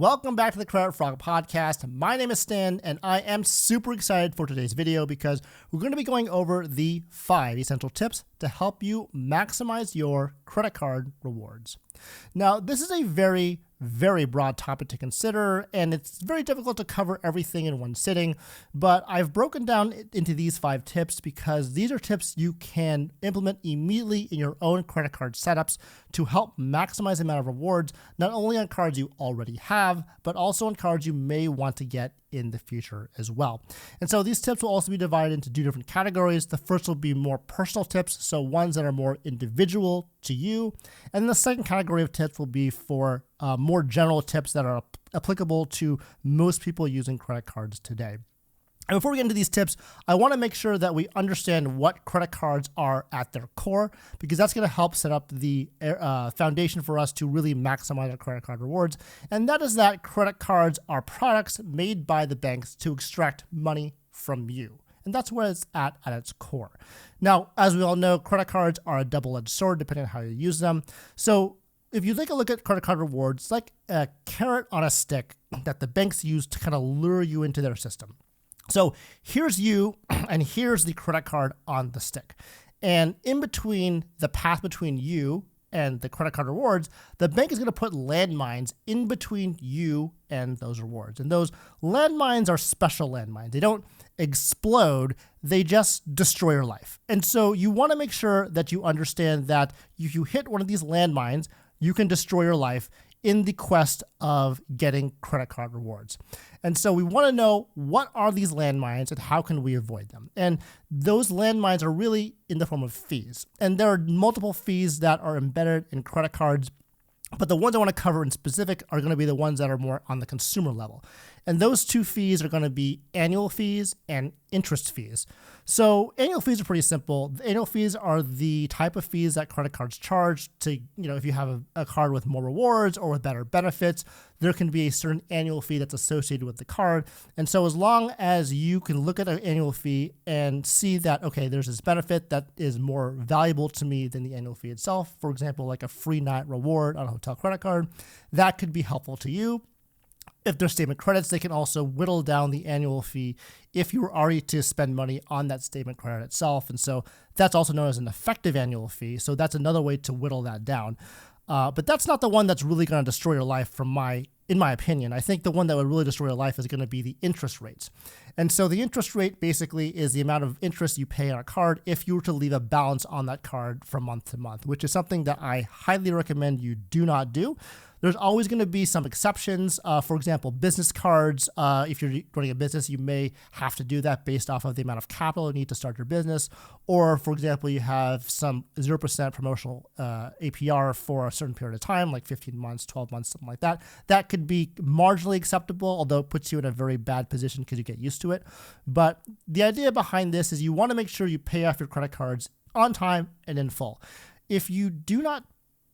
Welcome back to the Credit Frog Podcast. My name is Stan, and I am super excited for today's video because we're going to be going over the 5 essential tips to help you maximize your credit card rewards. Now, this is a very broad topic to consider, and it's very difficult to cover everything in one sitting, but I've broken down into these 5 tips because these are tips you can implement immediately in your own credit card setups to help maximize the amount of rewards, not only on cards you already have, but also on cards you may want to get in the future as well. And so these tips will also be divided into 2 different categories. The first will be more personal tips, so ones that are more individual to you. And then the second category of tips will be for more general tips that are applicable to most people using credit cards today. And before we get into these tips, I want to make sure that we understand what credit cards are at their core, because that's going to help set up the foundation for us to really maximize our credit card rewards. And that is that credit cards are products made by the banks to extract money from you. And that's where it's at its core. Now, as we all know, credit cards are a double-edged sword depending on how you use them. So if you take a look at credit card rewards, it's like a carrot on a stick that the banks use to kind of lure you into their system. So here's you, and here's the credit card on the stick. And in between, the path between you and the credit card rewards, the bank is going to put landmines in between you and those rewards. And those landmines are special landmines. They don't explode, they just destroy your life. And so you want to make sure that you understand that if you hit one of these landmines, you can destroy your life in the quest of getting credit card rewards. And so we want to know, what are these landmines and how can we avoid them? And those landmines are really in the form of fees. And there are multiple fees that are embedded in credit cards, but the ones I want to cover in specific are going to be the ones that are more on the consumer level. And those 2 fees are going to be annual fees and interest fees. So annual fees are pretty simple. The annual fees are the type of fees that credit cards charge to, if you have a card with more rewards or with better benefits, there can be a certain annual fee that's associated with the card. And so as long as you can look at an annual fee and see that, okay, there's this benefit that is more valuable to me than the annual fee itself, for example, like a free night reward on a hotel credit card, that could be helpful to you. If there's statement credits, they can also whittle down the annual fee if you were already to spend money on that statement credit itself. And so that's also known as an effective annual fee. So that's another way to whittle that down. But that's not the one that's really going to destroy your life in my opinion. I think the one that would really destroy your life is going to be the interest rates. And so the interest rate basically is the amount of interest you pay on a card if you were to leave a balance on that card from month to month, which is something that I highly recommend you do not do. There's always going to be some exceptions. For example, business cards. If you're running a business, you may have to do that based off of the amount of capital you need to start your business. Or, for example, you have some 0% promotional APR for a certain period of time, like 15 months, 12 months, something like that. That could be marginally acceptable, although it puts you in a very bad position because you get used to it. But the idea behind this is you want to make sure you pay off your credit cards on time and in full. If you do not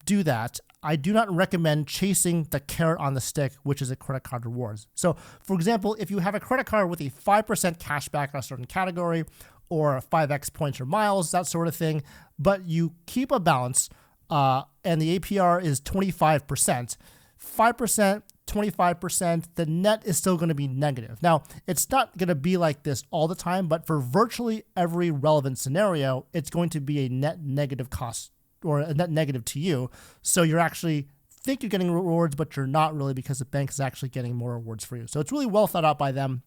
do that, I do not recommend chasing the carrot on the stick, which is a credit card rewards. So, for example, if you have a credit card with a 5% cash back on a certain category, or 5x points or miles, that sort of thing, but you keep a balance and the APR is 25%, 5%, 25%, the net is still going to be negative. Now, it's not going to be like this all the time, but for virtually every relevant scenario, it's going to be a net negative cost or a net negative to you. So you're actually think you're getting rewards, but you're not really, because the bank is actually getting more rewards for you. So it's really well thought out by them.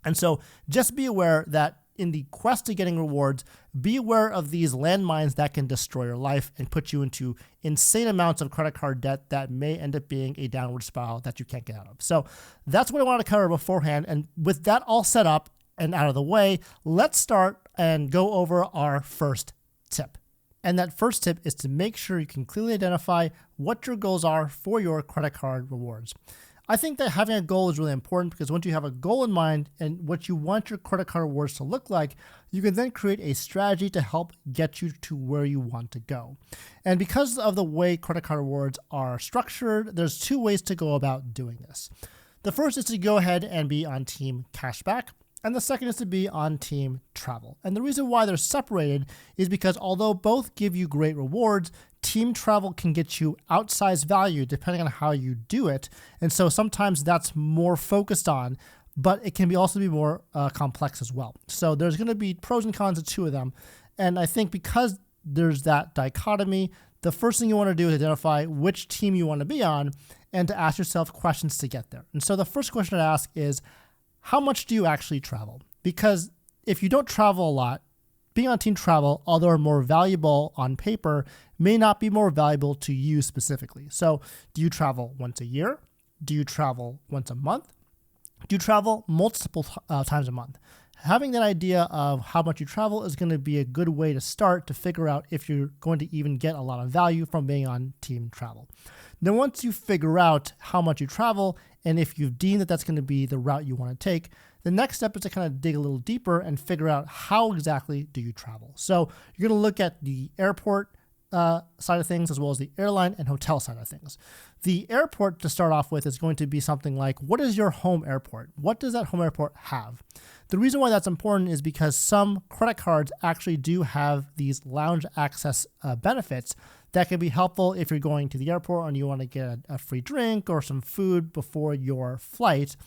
And so just be aware that in the quest to getting rewards, be aware of these landmines that can destroy your life and put you into insane amounts of credit card debt that may end up being a downward spiral that you can't get out of. So that's what I want to cover beforehand. And with that all set up and out of the way, let's start and go over our first tip. And that first tip is to make sure you can clearly identify what your goals are for your credit card rewards. I think that having a goal is really important, because once you have a goal in mind and what you want your credit card rewards to look like, you can then create a strategy to help get you to where you want to go. And because of the way credit card rewards are structured, there's 2 ways to go about doing this. The first is to go ahead and be on team cashback. and the second is to be on team travel. And the reason why they're separated is because although both give you great rewards, team travel can get you outsized value depending on how you do it. And so sometimes that's more focused on, but it can also be more complex as well. So there's going to be pros and cons of two of them. And I think because there's that dichotomy, the first thing you want to do is identify which team you want to be on and to ask yourself questions to get there. And so the first question to ask is, how much do you actually travel? Because if you don't travel a lot, being on team travel, although more valuable on paper, may not be more valuable to you specifically. So do you travel once a year? Do you travel once a month? Do you travel multiple times a month? Having that idea of how much you travel is going to be a good way to start to figure out if you're going to even get a lot of value from being on team travel. Then once you figure out how much you travel and if you've deemed that that's going to be the route you want to take, the next step is to kind of dig a little deeper and figure out how exactly do you travel. So you're going to look at the airport side of things as well as the airline and hotel side of things. The airport to start off with is going to be something like, what is your home airport? What does that home airport have? The reason why that's important is because some credit cards actually do have these lounge access benefits that can be helpful if you're going to the airport and you want to get a free drink or some food before your flight.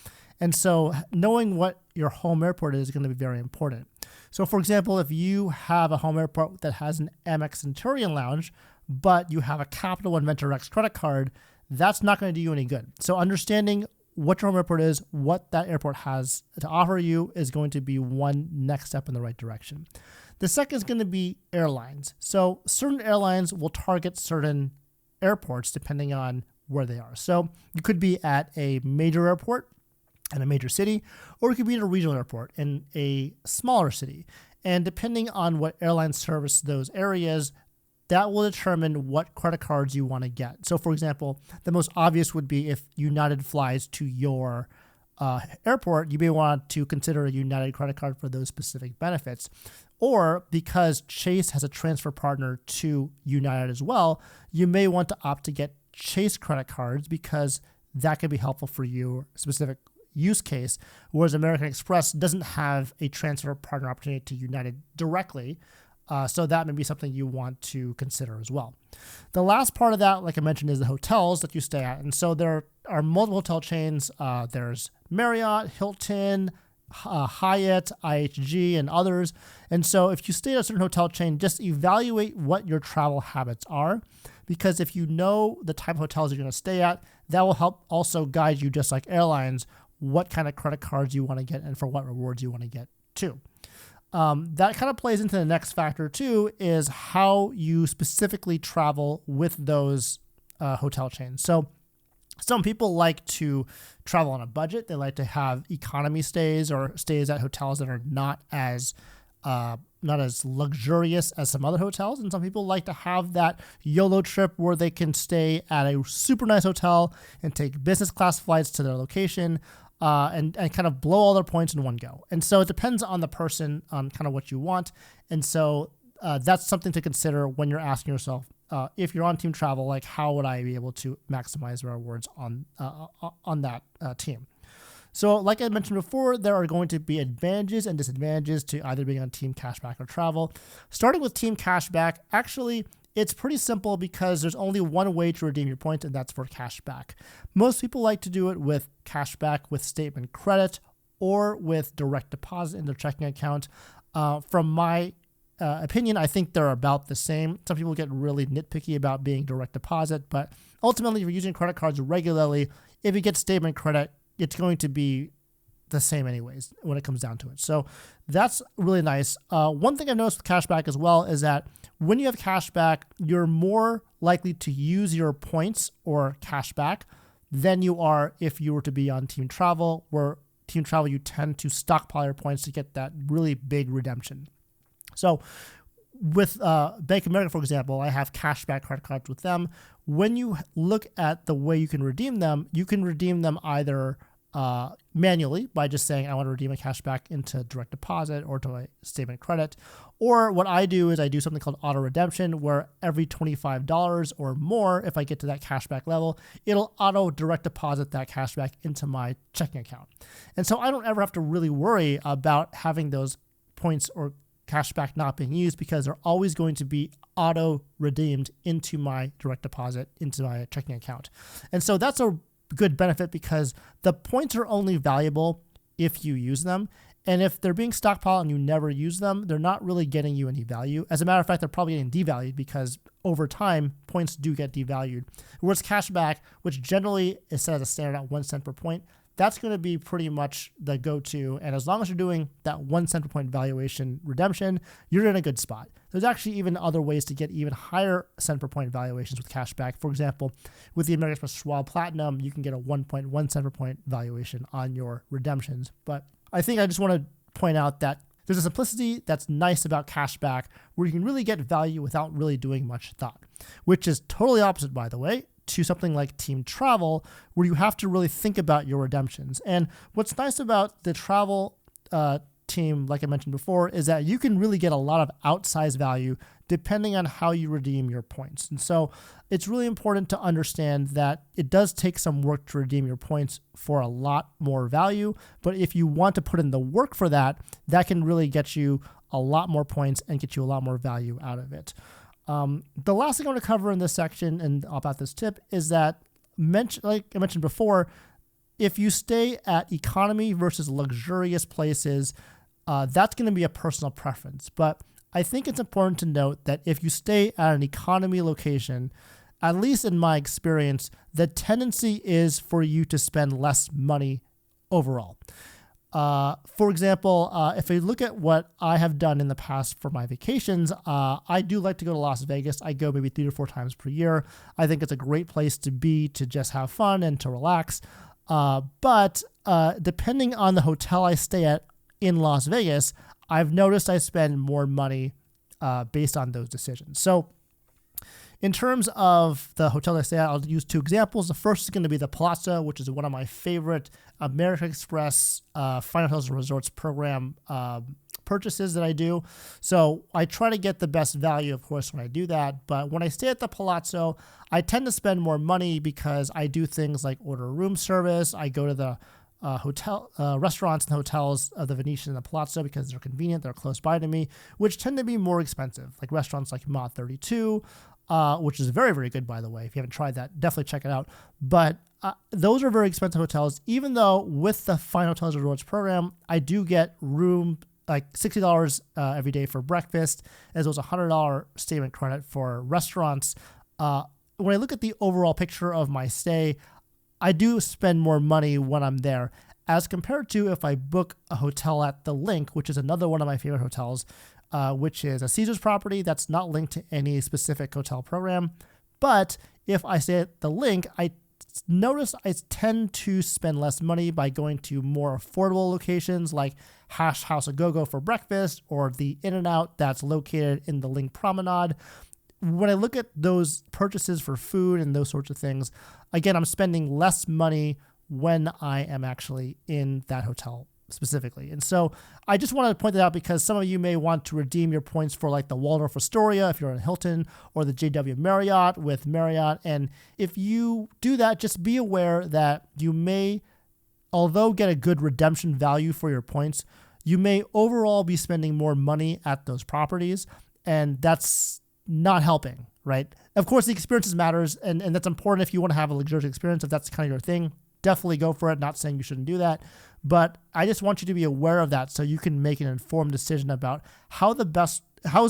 And so knowing what your home airport is going to be very important. So for example, if you have a home airport that has an Amex Centurion lounge, but you have a Capital One Venture X credit card, that's not going to do you any good. So understanding what your home airport is, what that airport has to offer you is going to be one next step in the right direction. The second is going to be airlines. So certain airlines will target certain airports depending on where they are. So you could be at a major airport in a major city, or it could be at a regional airport in a smaller city. And depending on what airline service those areas, that will determine what credit cards you want to get. So for example, the most obvious would be if United flies to your airport, you may want to consider a United credit card for those specific benefits. Or because Chase has a transfer partner to United as well, you may want to opt to get Chase credit cards because that can be helpful for your specific use case, whereas American Express doesn't have a transfer partner opportunity to United directly. So that may be something you want to consider as well. The last part of that, like I mentioned, is the hotels that you stay at. And so there are multiple hotel chains. There's Marriott, Hilton, Hyatt, IHG, and others. And so if you stay at a certain hotel chain, just evaluate what your travel habits are, because if you know the type of hotels you're going to stay at, that will help also guide you, just like airlines, what kind of credit cards you want to get and for what rewards you want to get too. That kind of plays into the next factor too, is how you specifically travel with those hotel chains. So some people like to travel on a budget. They like to have economy stays or stays at hotels that are not as luxurious as some other hotels. And some people like to have that YOLO trip where they can stay at a super nice hotel and take business class flights to their location and kind of blow all their points in one go. And so it depends on the person on kind of what you want. And so that's something to consider when you're asking yourself, if you're on team travel, like how would I be able to maximize my rewards on that team? So like I mentioned before, there are going to be advantages and disadvantages to either being on team cashback or travel. Starting with team cashback, actually, it's pretty simple because there's only one way to redeem your points, and that's for cashback. Most people like to do it with cashback with statement credit or with direct deposit in their checking account. From my opinion, I think they're about the same. Some people get really nitpicky about being direct deposit, but ultimately, if you're using credit cards regularly, if you get statement credit, it's going to be the same anyways when it comes down to it. So that's really nice. One thing I've noticed with cashback as well is that when you have cashback, you're more likely to use your points or cashback than you are if you were to be on team travel, where team travel, you tend to stockpile your points to get that really big redemption. So with Bank of America, for example, I have cashback credit cards with them. When you look at the way you can redeem them either manually by just saying I want to redeem my cash back into direct deposit or to my statement of credit. Or what I do is I do something called auto redemption, where every $25 or more, if I get to that cashback level, it'll auto direct deposit that cashback into my checking account. And so I don't ever have to really worry about having those points or cashback not being used, because they're always going to be auto redeemed into my direct deposit, into my checking account. And so that's a good benefit, because the points are only valuable if you use them. And if they're being stockpiled and you never use them, they're not really getting you any value. As a matter of fact, they're probably getting devalued, because over time, points do get devalued. Whereas cashback, which generally is set as a standard at 1 cent per point, that's going to be pretty much the go-to. And as long as you're doing that 1 cent per point valuation redemption, you're in a good spot. There's actually even other ways to get even higher cent per point valuations with cashback. For example, with the American Express Schwab Platinum, you can get a 1.1 cent per point valuation on your redemptions. But I think I just want to point out that there's a simplicity that's nice about cashback, where you can really get value without really doing much thought, which is totally opposite, by the way, to something like team travel, where you have to really think about your redemptions. And what's nice about the travel team, like I mentioned before, is that you can really get a lot of outsized value depending on how you redeem your points. And so it's really important to understand that it does take some work to redeem your points for a lot more value. But if you want to put in the work for that, that can really get you a lot more points and get you a lot more value out of it. The last thing I want to cover in this section and about this tip is that, like I mentioned before, if you stay at economy versus luxurious places, that's going to be a personal preference. But I think it's important to note that if you stay at an economy location, at least in my experience, the tendency is for you to spend less money overall. For example, if I look at what I have done in the past for my vacations, I do like to go to Las Vegas. I go maybe 3 to 4 times per year. I think it's a great place to be, to just have fun and to relax. But depending on the hotel I stay at in Las Vegas, I've noticed I spend more money based on those decisions. So in terms of the hotel I stay at, I'll use 2 examples. The first is going to be the Palazzo, which is one of my favorite American Express Fine Hotels and Resorts program purchases that I do. So I try to get the best value, of course, when I do that. But when I stay at the Palazzo, I tend to spend more money because I do things like order room service. I go to the hotel restaurants and hotels of the Venetian and the Palazzo because they're convenient, they're close by to me, which tend to be more expensive, like restaurants like Mod 32, which is very, very good, by the way. If you haven't tried that, definitely check it out. But those are very expensive hotels, even though with the Fine Hotels and Resorts program, I do get room like $60 every day for breakfast, as well as $100 statement credit for restaurants. When I look at the overall picture of my stay, I do spend more money when I'm there as compared to if I book a hotel at the Link, which is another one of my favorite hotels, which is a Caesars property that's not linked to any specific hotel program. But if I stay at the Link, I notice I tend to spend less money by going to more affordable locations like Hash House A Go-Go for breakfast, or the In-N-Out that's located in the Link Promenade. When I look at those purchases for food and those sorts of things, again, I'm spending less money when I am actually in that hotel specifically. And so I just wanted to point that out because some of you may want to redeem your points for like the Waldorf Astoria if you're in Hilton, or the JW Marriott with Marriott. And if you do that, just be aware that you may, although get a good redemption value for your points, you may overall be spending more money at those properties. And that's not helping, right? Of course, the experiences matters, and that's important if you want to have a luxurious experience. If that's kind of your thing, definitely go for it. Not saying you shouldn't do that, but I just want you to be aware of that so you can make an informed decision about how is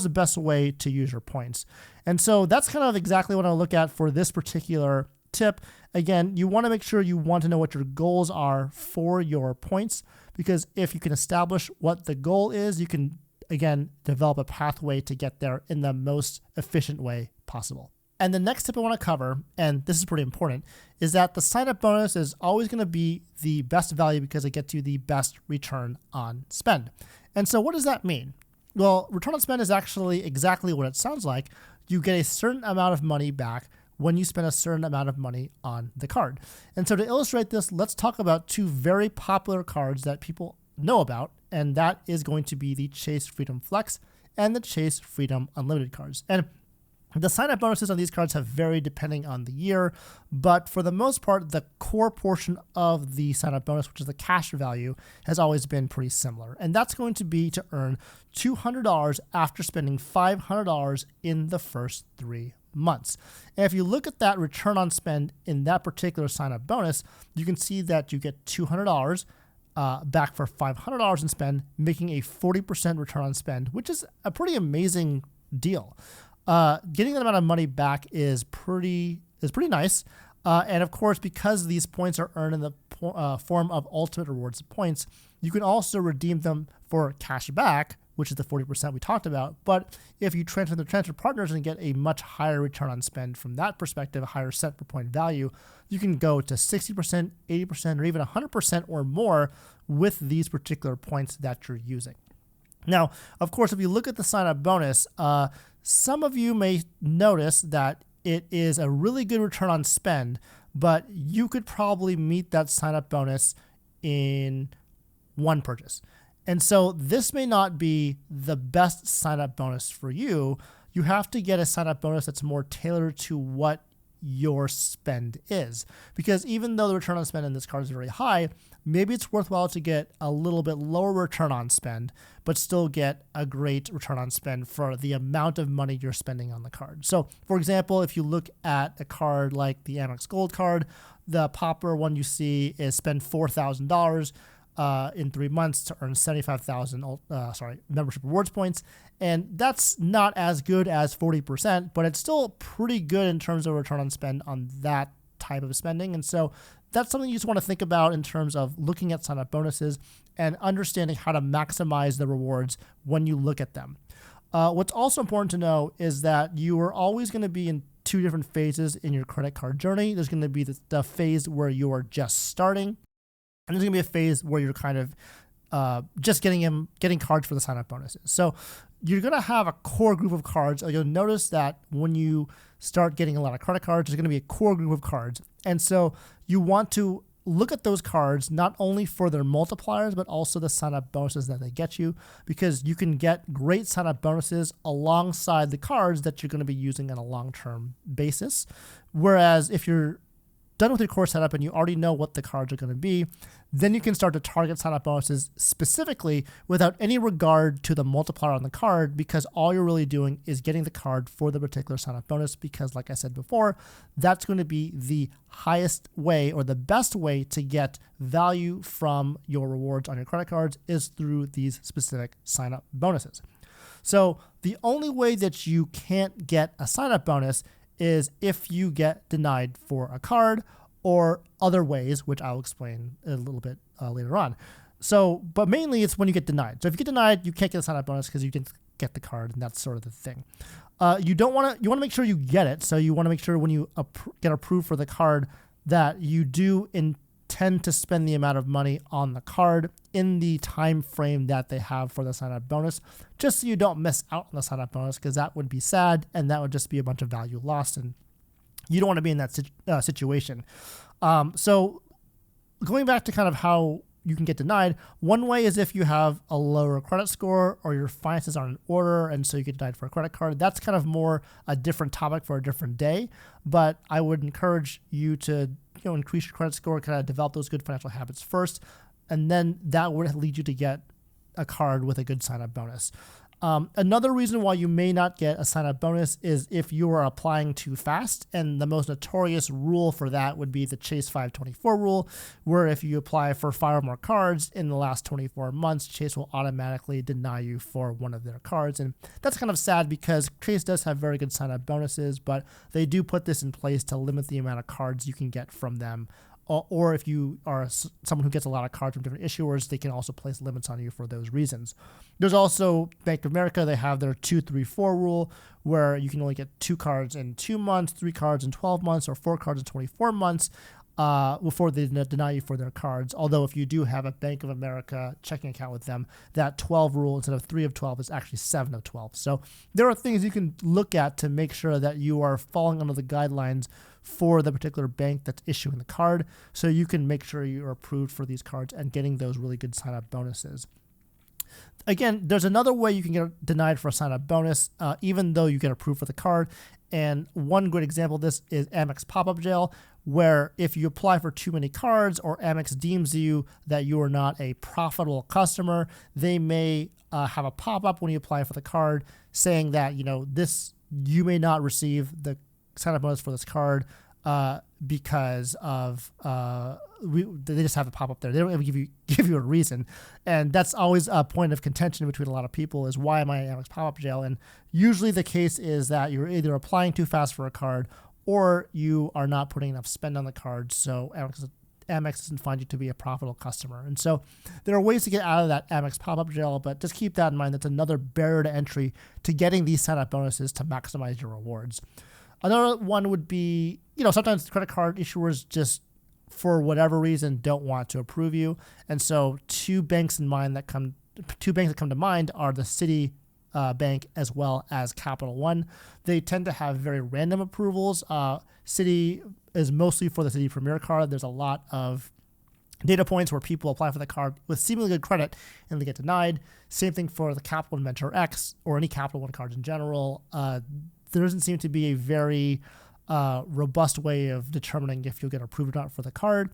the best way to use your points. And so that's kind of exactly what I look at for this particular tip. Again, you want to make sure you want to know what your goals are for your points, because if you can establish what the goal is, you can again, develop a pathway to get there in the most efficient way possible. And the next tip I want to cover, and this is pretty important, is that the sign-up bonus is always going to be the best value because it gets you the best return on spend. And so what does that mean? Well, return on spend is actually exactly what it sounds like. You get a certain amount of money back when you spend a certain amount of money on the card. And so to illustrate this, let's talk about two very popular cards that people know about, and that is going to be the Chase Freedom Flex and the Chase Freedom Unlimited cards. And the sign-up bonuses on these cards have varied depending on the year, but for the most part, the core portion of the sign-up bonus, which is the cash value, has always been pretty similar. And that's going to be to earn $200 after spending $500 in the first 3 months. And if you look at that return on spend in that particular sign-up bonus, you can see that you get $200 back for $500 in spend, making a 40% return on spend, which is a pretty amazing deal. Getting that amount of money back is pretty nice. And of course, because these points are earned in the form of ultimate rewards points, you can also redeem them for cash back, which is the 40% we talked about. But if you transfer the transfer partners and get a much higher return on spend from that perspective, a higher cent per point value, you can go to 60%, 80%, or even 100% or more with these particular points that you're using. Now, of course, if you look at the sign-up bonus, some of you may notice that it is a really good return on spend, but you could probably meet that sign-up bonus in one purchase. And so this may not be the best sign-up bonus for you. You have to get a sign-up bonus that's more tailored to what your spend is. Because even though the return on spend in this card is very high, maybe it's worthwhile to get a little bit lower return on spend, but still get a great return on spend for the amount of money you're spending on the card. So for example, if you look at a card like the Amex Gold card, the popular one you see is spend $4,000 in 3 months to earn 75,000 membership rewards points. And that's not as good as 40%, but it's still pretty good in terms of return on spend on that type of spending. And so that's something you just want to think about in terms of looking at sign-up bonuses and understanding how to maximize the rewards when you look at them. What's also important to know is that you are always going to be in 2 different phases in your credit card journey. There's going to be the phase where you are just starting, and there's going to be a phase where you're kind of just getting cards for the sign-up bonuses. So you're going to have a core group of cards. You'll notice that when you start getting a lot of credit cards, there's going to be a core group of cards. And so you want to look at those cards not only for their multipliers, but also the sign-up bonuses that they get you, because you can get great sign-up bonuses alongside the cards that you're going to be using on a long-term basis. Whereas if you're done with your core setup and you already know what the cards are going to be, then you can start to target sign-up bonuses specifically without any regard to the multiplier on the card, because all you're really doing is getting the card for the particular sign-up bonus, because like I said before, that's going to be the highest way or the best way to get value from your rewards on your credit cards is through these specific sign-up bonuses. So the only way that you can't get a sign-up bonus is if you get denied for a card or other ways, which I'll explain a little bit later on. So, but mainly it's when you get denied. So if you get denied, you can't get a sign-up bonus because you didn't get the card, and that's sort of the thing. You want to make sure you get it. So you want to make sure when you get approved for the card that you do intend to spend the amount of money on the card in the time frame that they have for the sign-up bonus, just so you don't miss out on the sign-up bonus, because that would be sad and that would just be a bunch of value lost, and you don't want to be in that situation. So going back to kind of how you can get denied, one way is if you have a lower credit score or your finances aren't in order and so you get denied for a credit card. That's kind of more a different topic for a different day, but I would encourage you to increase your credit score, kind of develop those good financial habits first, and then that would lead you to get a card with a good sign-up bonus. Another reason why you may not get a sign-up bonus is if you are applying too fast, and the most notorious rule for that would be the Chase 524 rule, where if you apply for 5 or more cards in the last 24 months, Chase will automatically deny you for one of their cards. And that's kind of sad because Chase does have very good sign-up bonuses, but they do put this in place to limit the amount of cards you can get from them. Or if you are someone who gets a lot of cards from different issuers, they can also place limits on you for those reasons. There's also Bank of America. They have their 2-3-4 rule, where you can only get 2 cards in 2 months, 3 cards in 12 months, or 4 cards in 24 months. before they deny you for their cards. Although if you do have a Bank of America checking account with them, that 12 rule instead of 3 of 12 is actually 7 of 12. So there are things you can look at to make sure that you are falling under the guidelines for the particular bank that's issuing the card, so you can make sure you're approved for these cards and getting those really good sign-up bonuses. Again, there's another way you can get denied for a sign-up bonus, even though you get approved for the card. And one good example of this is Amex pop-up jail, where if you apply for too many cards or Amex deems you that you are not a profitable customer, they may have a pop-up when you apply for the card saying that, you may not receive the sign-up bonus for this card because of they just have a pop up there. They don't ever give you a reason, and that's always a point of contention between a lot of people is why am I in Amex pop-up jail? And usually the case is that you're either applying too fast for a card or you are not putting enough spend on the card, so Amex doesn't find you to be a profitable customer. And so there are ways to get out of that Amex pop-up jail, but just keep that in mind. That's another barrier to entry to getting these sign-up bonuses to maximize your rewards. Another one would be, sometimes credit card issuers just, for whatever reason, don't want to approve you. And so two banks that come to mind are the Citi Bank as well as Capital One. They tend to have very random approvals. Citi is mostly for the Citi Premier card. There's a lot of data points where people apply for the card with seemingly good credit and they get denied. Same thing for the Capital One Mentor X or any Capital One cards in general. There doesn't seem to be a very robust way of determining if you'll get approved or not for the card.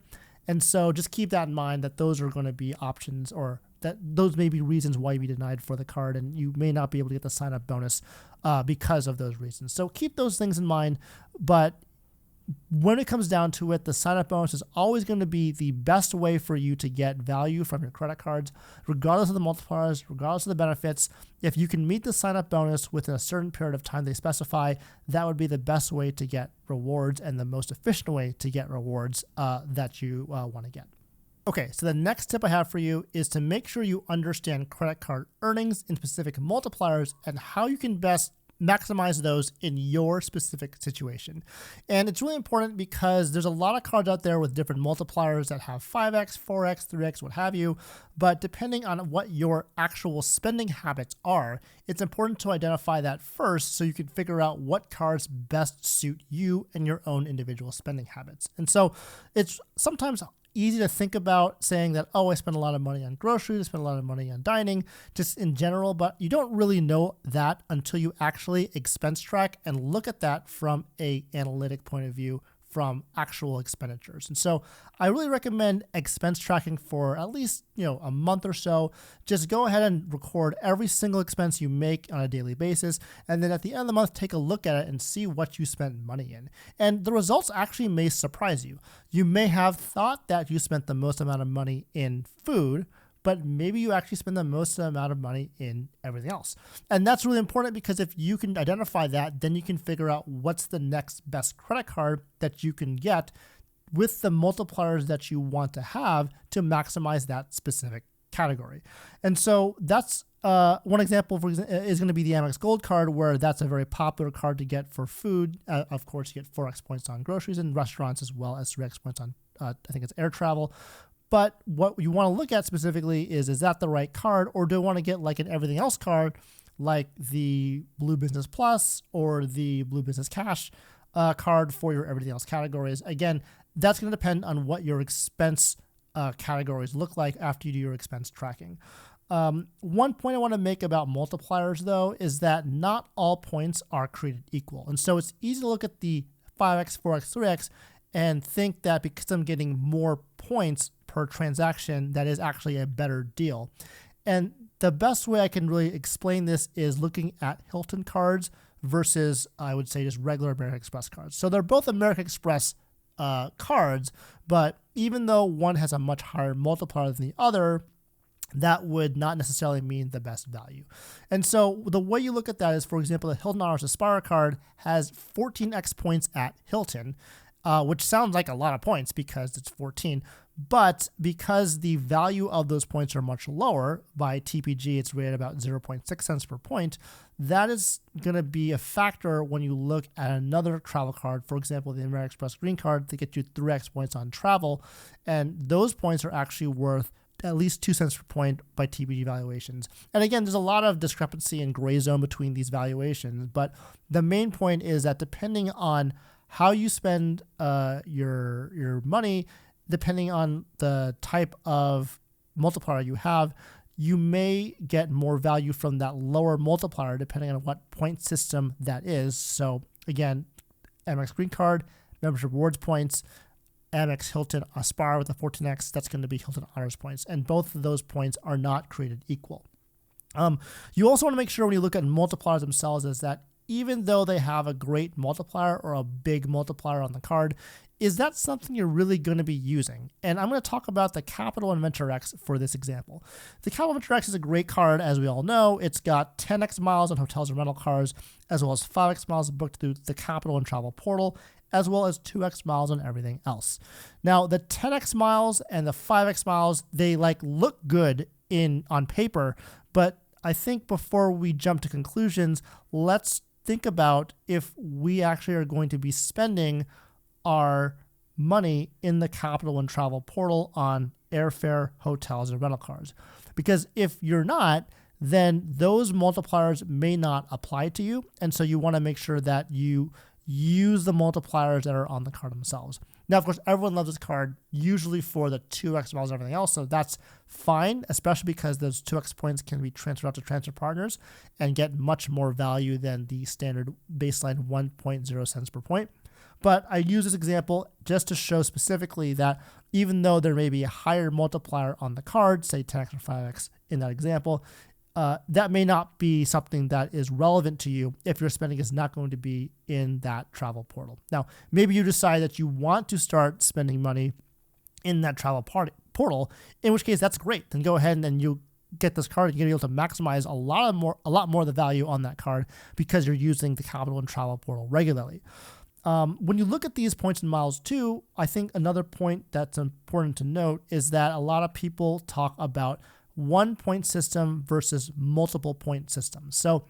And so just keep that in mind that those are going to be options, or that those may be reasons why you be denied for the card, and you may not be able to get the sign-up bonus because of those reasons. So keep those things in mind, but when it comes down to it, the sign-up bonus is always going to be the best way for you to get value from your credit cards, regardless of the multipliers, regardless of the benefits. If you can meet the sign-up bonus within a certain period of time they specify, that would be the best way to get rewards and the most efficient way to get rewards that you want to get. Okay, so the next tip I have for you is to make sure you understand credit card earnings in specific multipliers and how you can best maximize those in your specific situation. And it's really important because there's a lot of cards out there with different multipliers that have 5x, 4x, 3x, what have you. But depending on what your actual spending habits are, it's important to identify that first so you can figure out what cards best suit you and your own individual spending habits. And so it's sometimes easy to think about saying that, I spend a lot of money on groceries, I spend a lot of money on dining, just in general, but you don't really know that until you actually expense track and look at that from an analytic point of view from actual expenditures. And so I really recommend expense tracking for at least, a month or so. Just go ahead and record every single expense you make on a daily basis. And then at the end of the month, take a look at it and see what you spent money in. And the results actually may surprise you. You may have thought that you spent the most amount of money in food, but maybe you actually spend the most amount of money in everything else. And that's really important because if you can identify that, then you can figure out what's the next best credit card that you can get with the multipliers that you want to have to maximize that specific category. And so that's one example is going to be the Amex Gold card, where that's a very popular card to get for food. Of course, you get 4x points on groceries and restaurants, as well as 3x points on, I think it's air travel. But what you want to look at specifically is that the right card, or do I want to get like an everything else card, like the Blue Business Plus or the Blue Business Cash card for your everything else categories? Again, that's going to depend on what your expense categories look like after you do your expense tracking. One point I want to make about multipliers, though, is that not all points are created equal. And so it's easy to look at the 5x, 4x, 3x and think that because I'm getting more points per transaction, that is actually a better deal. And the best way I can really explain this is looking at Hilton cards versus, I would say, just regular American Express cards. So they're both American Express cards, but even though one has a much higher multiplier than the other, that would not necessarily mean the best value. And so the way you look at that is, for example, the Hilton Honors Aspire card has 14x points at Hilton, which sounds like a lot of points because it's 14. But because the value of those points are much lower, by TPG it's rated about 0.6 cents per point, that is going to be a factor when you look at another travel card, for example, the American Express Green Card, to get you 3x points on travel. And those points are actually worth at least 2 cents per point by TPG valuations. And again, there's a lot of discrepancy and gray zone between these valuations, but the main point is that depending on how you spend your money, depending on the type of multiplier you have, you may get more value from that lower multiplier depending on what point system that is. So again, Amex Green Card, membership rewards points, Amex Hilton Aspire with the 14x, that's going to be Hilton Honors points. And both of those points are not created equal. You also want to make sure when you look at multipliers themselves is that even though they have a great multiplier or a big multiplier on the card, is that something you're really going to be using? And I'm going to talk about the Capital and Venture X for this example. The Capital Venture X is a great card, as we all know. It's got 10x miles on hotels and rental cars, as well as 5x miles booked through the Capital and Travel portal, as well as 2x miles on everything else. Now, the 10x miles and the 5x miles, they look good on paper, but I think before we jump to conclusions, let's think about if we actually are going to be spending our money in the Capital and Travel portal on airfare, hotels, and rental cars. Because if you're not, then those multipliers may not apply to you. And so you want to make sure that you use the multipliers that are on the card themselves. Now, of course, everyone loves this card, usually for the 2x miles and everything else, so that's fine, especially because those 2x points can be transferred out to transfer partners and get much more value than the standard baseline 1.0 cents per point. But I use this example just to show specifically that even though there may be a higher multiplier on the card, say 10x or 5x in that example, that may not be something that is relevant to you if your spending is not going to be in that travel portal. Now, maybe you decide that you want to start spending money in that travel portal, in which case that's great. Then go ahead and you get this card, you're going to be able to maximize a lot more of the value on that card because you're using the Capital and Travel portal regularly. When you look at these points and miles too, I think another point that's important to note is that a lot of people talk about one point system versus multiple point systems. So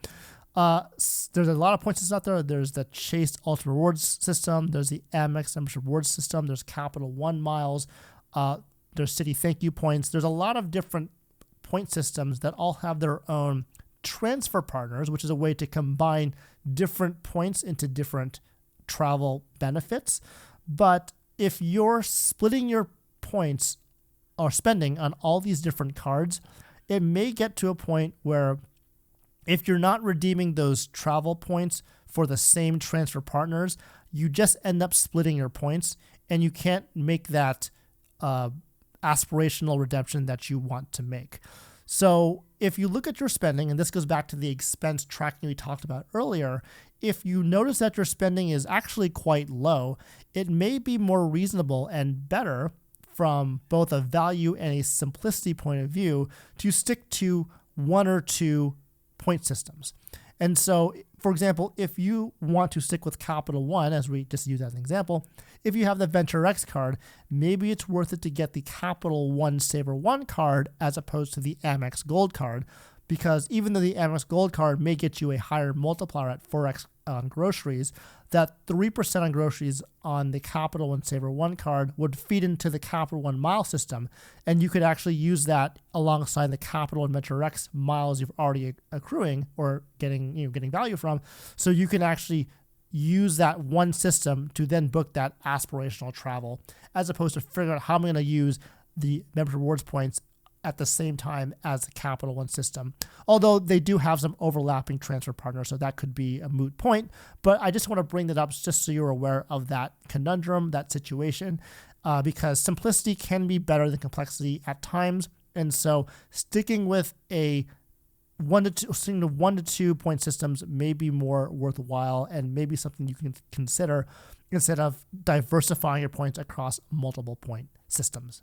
there's a lot of point systems out there. There's the Chase Ultimate Rewards system. There's the Amex Membership Rewards system. There's Capital One miles. There's City Thank You points. There's a lot of different point systems that all have their own transfer partners, which is a way to combine different points into different travel benefits. But if you're splitting your points or spending on all these different cards, it may get to a point where if you're not redeeming those travel points for the same transfer partners, you just end up splitting your points and you can't make that aspirational redemption that you want to make. So if you look at your spending, and this goes back to the expense tracking we talked about earlier, if you notice that your spending is actually quite low, it may be more reasonable and better from both a value and a simplicity point of view to stick to one or two point systems. And so, for example, if you want to stick with Capital One, as we just used as an example, if you have the Venture X card, maybe it's worth it to get the Capital One Saver One card as opposed to the Amex Gold card, because even though the Amex Gold card may get you a higher multiplier at 4x on groceries, that 3% on groceries on the Capital One Saver One card would feed into the Capital One mile system, and you could actually use that alongside the Capital and Venture X miles you've already accruing or getting value from. So you can actually use that one system to then book that aspirational travel, as opposed to figuring out how I'm going to use the membership rewards points at the same time as the Capital One system. Although they do have some overlapping transfer partners, so that could be a moot point. But I just want to bring that up just so you're aware of that conundrum, that situation, because simplicity can be better than complexity at times. And so sticking with a 1 to 2 point systems may be more worthwhile and maybe something you can consider instead of diversifying your points across multiple point systems.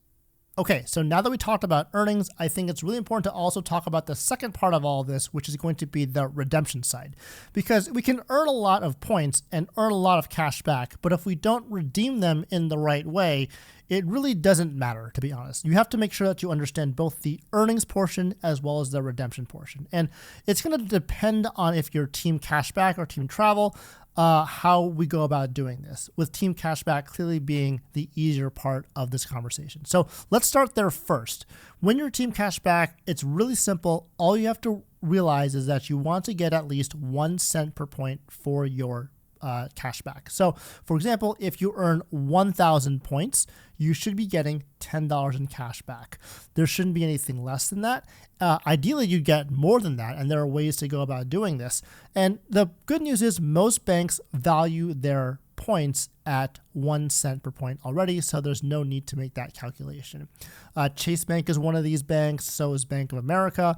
Okay, so now that we talked about earnings, I think it's really important to also talk about the second part of all of this, which is going to be the redemption side. Because we can earn a lot of points and earn a lot of cash back, but if we don't redeem them in the right way, it really doesn't matter, to be honest. You have to make sure that you understand both the earnings portion as well as the redemption portion. And it's going to depend on if you're team cashback or team travel, how we go about doing this, with team cashback clearly being the easier part of this conversation. So let's start there first. When you're team cashback, it's really simple. All you have to realize is that you want to get at least 1 cent per point for your cashback. So for example, if you earn 1,000 points, you should be getting $10 in cash back. There shouldn't be anything less than that. Ideally, you'd get more than that, and there are ways to go about doing this. And the good news is most banks value their points at 1 cent per point already, so there's no need to make that Chase Bank is one of these banks, so is Bank of America.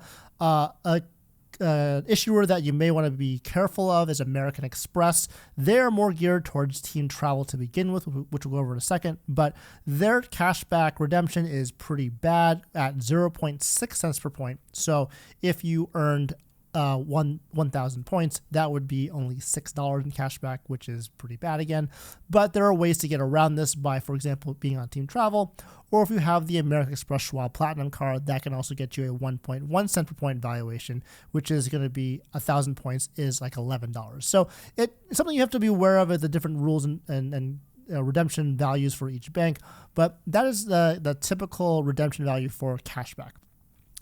Issuer that you may want to be careful of is American Express. They're more geared towards team travel to begin with, which we'll go over in a second, but their cashback redemption is pretty bad at 0.6 cents per point. So if you earned 1,000 points, that would be only $6 in cashback, which is pretty bad again. But there are ways to get around this by, for example, being on team travel, or if you have the American Express Schwab Platinum card, that can also get you a 1.1 cent per point valuation, which is going to be 1,000 points is like $11. So it's something you have to be aware of, the different rules and redemption values for each bank. But that is the typical redemption value for cashback.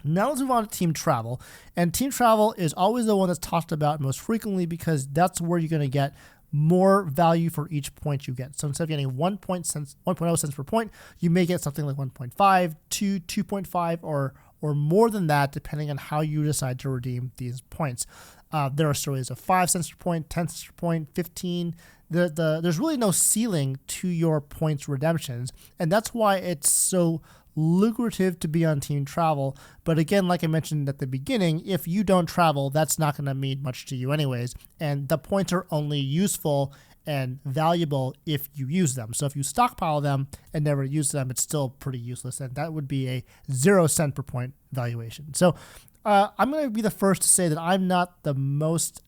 Now let's move on to team travel. And team travel is always the one that's talked about most frequently because that's where you're going to get more value for each point you get. So instead of getting 1.0 cents per point, you may get something like 1.5, 2, 2.5, or more than that, depending on how you decide to redeem these points. There are stories of 5 cents per point, 10 cents per point, 15. There's really no ceiling to your points redemptions, and that's why it's so lucrative to be on team travel. But again, like I mentioned at the beginning, if you don't travel, that's not going to mean much to you anyways, and the points are only useful and valuable if you use them. So if you stockpile them and never use them, it's still pretty useless, and that would be a 0 cent per point valuation. So I'm going to be the first to say that I'm not the most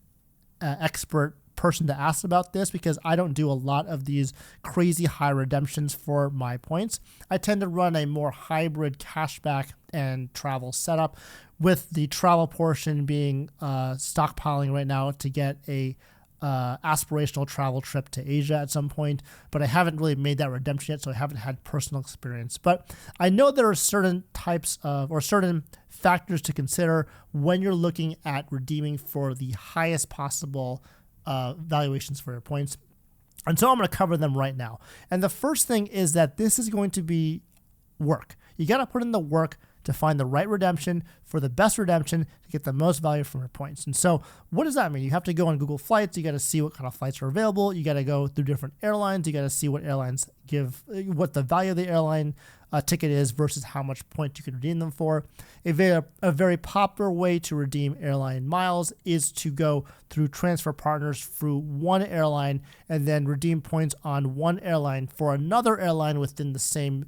expert person to ask about this because I don't do a lot of these crazy high redemptions for my points. I tend to run a more hybrid cashback and travel setup, with the travel portion being stockpiling right now to get a aspirational travel trip to Asia at some point, but I haven't really made that redemption yet, so I haven't had personal experience. But I know there are certain types of, or certain factors to consider when you're looking at redeeming for the highest possible valuations for your points. And so I'm going to cover them right now. And the first thing is that this is going to be work. You got to put in the work to find the right redemption for the best redemption to get the most value from your points. And so what does that mean? You have to go on Google Flights. You got to see what kind of flights are available. You got to go through different airlines. You got to see what airlines give, what the value of the airline ticket is versus how much points you can redeem them for. A very popular way to redeem airline miles is to go through transfer partners through one airline and then redeem points on one airline for another airline within the same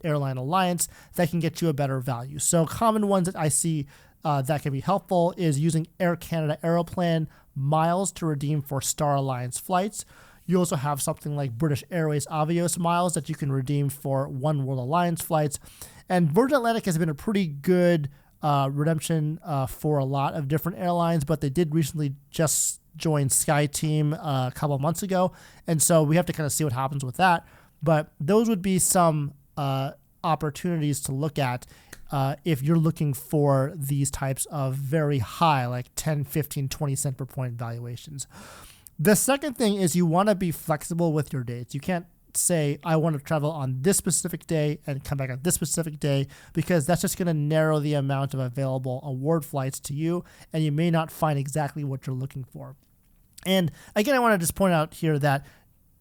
airline alliance that can get you a better value. So common ones that I see that can be helpful is using Air Canada Aeroplan miles to redeem for Star Alliance flights. You also have something like British Airways Avios miles that you can redeem for One World Alliance flights. And Virgin Atlantic has been a pretty good redemption for a lot of different airlines, but they did recently just join SkyTeam a couple of months ago. And so we have to kind of see what happens with that. But those would be some opportunities to look at if you're looking for these types of very high, like 10, 15, 20 cent per point valuations. The second thing is you want to be flexible with your dates. You can't say, I want to travel on this specific day and come back on this specific day, because that's just going to narrow the amount of available award flights to you, and you may not find exactly what you're looking for. And again, I want to just point out here that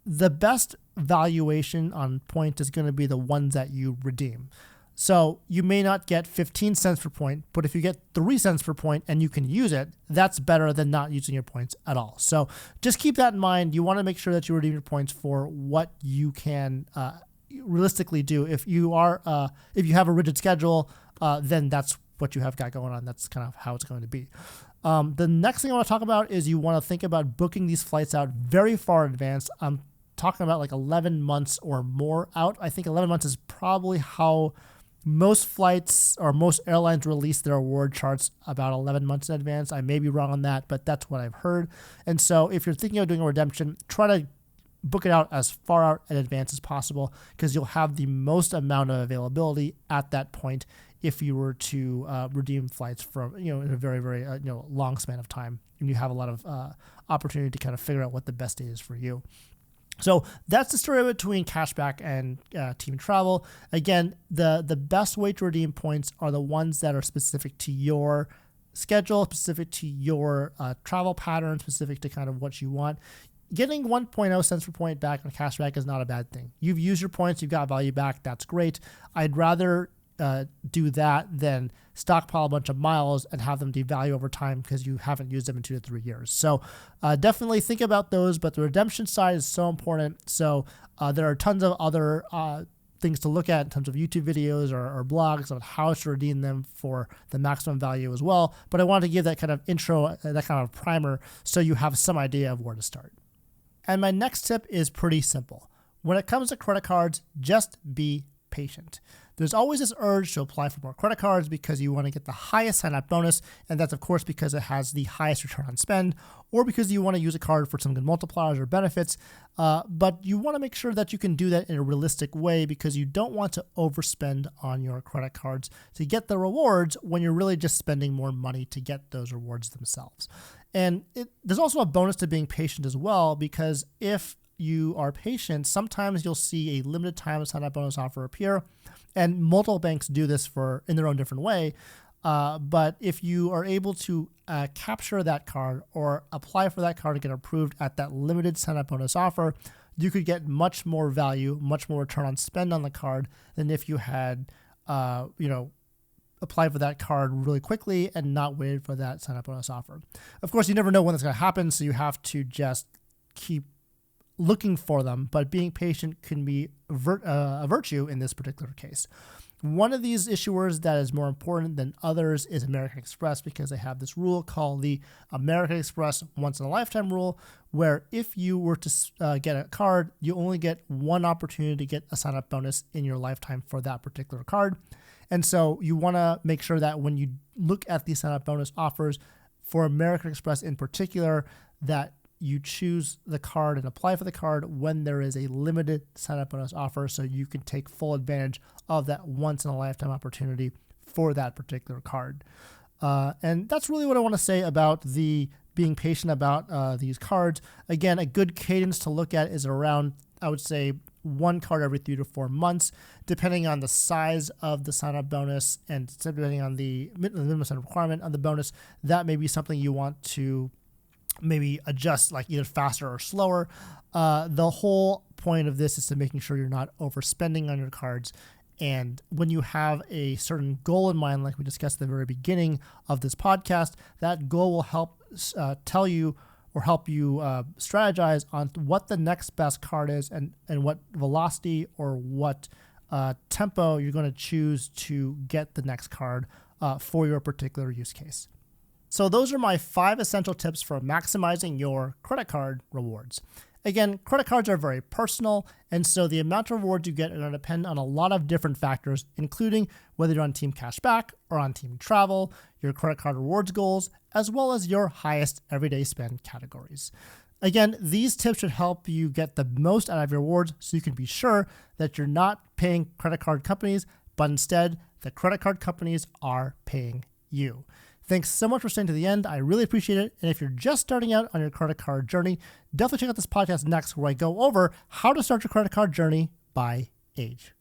the best valuation on points is going to be the ones that you redeem. So you may not get 15 cents per point, but if you get 3 cents per point and you can use it, that's better than not using your points at all. So just keep that in mind. You want to make sure that you redeem your points for what you can realistically do. If you have a rigid schedule, then that's what you have got going on. That's kind of how it's going to be. The next thing I want to talk about is you want to think about booking these flights out very far in advance. I'm talking about like 11 months or more out. I think 11 months is probably how most flights or most airlines release their award charts, about 11 months in advance. I may be wrong on that, but that's what I've heard. And so if you're thinking of doing a redemption, try to book it out as far out in advance as possible, because you'll have the most amount of availability at that point if you were to redeem flights from, in a very, very long span of time, and you have a lot of opportunity to kind of figure out what the best date is for you. So that's the story between cashback and team travel. Again, the best way to redeem points are the ones that are specific to your schedule, specific to your travel pattern, specific to kind of what you want. Getting 1.0 cents per point back on cashback is not a bad thing. You've used your points, you've got value back, that's great. I'd rather do that than stockpile a bunch of miles and have them devalue over time because you haven't used them in 2 to 3 years. So definitely think about those, but the redemption side is so important. So there are tons of other things to look at in terms of YouTube videos or blogs on how to redeem them for the maximum value as well. But I wanted to give that kind of intro, that kind of primer, so you have some idea of where to start. And my next tip is pretty simple. When it comes to credit cards, just be patient. There's always this urge to apply for more credit cards because you want to get the highest sign-up bonus, and that's of course because it has the highest return on spend, or because you want to use a card for some good multipliers or benefits, but you want to make sure that you can do that in a realistic way, because you don't want to overspend on your credit cards to get the rewards when you're really just spending more money to get those rewards themselves. And there's also a bonus to being patient as well, because if you are patient, sometimes you'll see a limited time sign-up bonus offer appear, and multiple banks do this in their own different way. But if you are able to capture that card or apply for that card to get approved at that limited sign-up bonus offer, you could get much more value, much more return on spend on the card than if you had, applied for that card really quickly and not waited for that sign-up bonus offer. Of course, you never know when that's going to happen, so you have to just keep looking for them, but being patient can be a virtue in this particular case. One of these issuers that is more important than others is American Express, because they have this rule called the American Express once-in-a-lifetime rule, where if you were to get a card, you only get one opportunity to get a sign-up bonus in your lifetime for that particular card. And so you want to make sure that when you look at the sign-up bonus offers for American Express in particular, that you choose the card and apply for the card when there is a limited sign-up bonus offer, so you can take full advantage of that once-in-a-lifetime opportunity for that particular card. And that's really what I want to say about the being patient about these cards. Again, a good cadence to look at is around, I would say, one card every 3 to 4 months, depending on the size of the sign-up bonus and depending on the minimum sign-up requirement on the bonus. That may be something you want to maybe adjust, like either faster or slower. The whole point of this is to making sure you're not overspending on your cards. And when you have a certain goal in mind, like we discussed at the very beginning of this podcast, that goal will help tell you or help you strategize on what the next best card is and what velocity or what tempo you're going to choose to get the next card for your particular use case. So those are my 5 essential tips for maximizing your credit card rewards. Again, credit cards are very personal, and so the amount of rewards you get are going to depend on a lot of different factors, including whether you're on Team Cashback or on Team Travel, your credit card rewards goals, as well as your highest everyday spend categories. Again, these tips should help you get the most out of your rewards, so you can be sure that you're not paying credit card companies, but instead the credit card companies are paying you. Thanks so much for staying to the end. I really appreciate it. And if you're just starting out on your credit card journey, definitely check out this podcast next, where I go over how to start your credit card journey by age.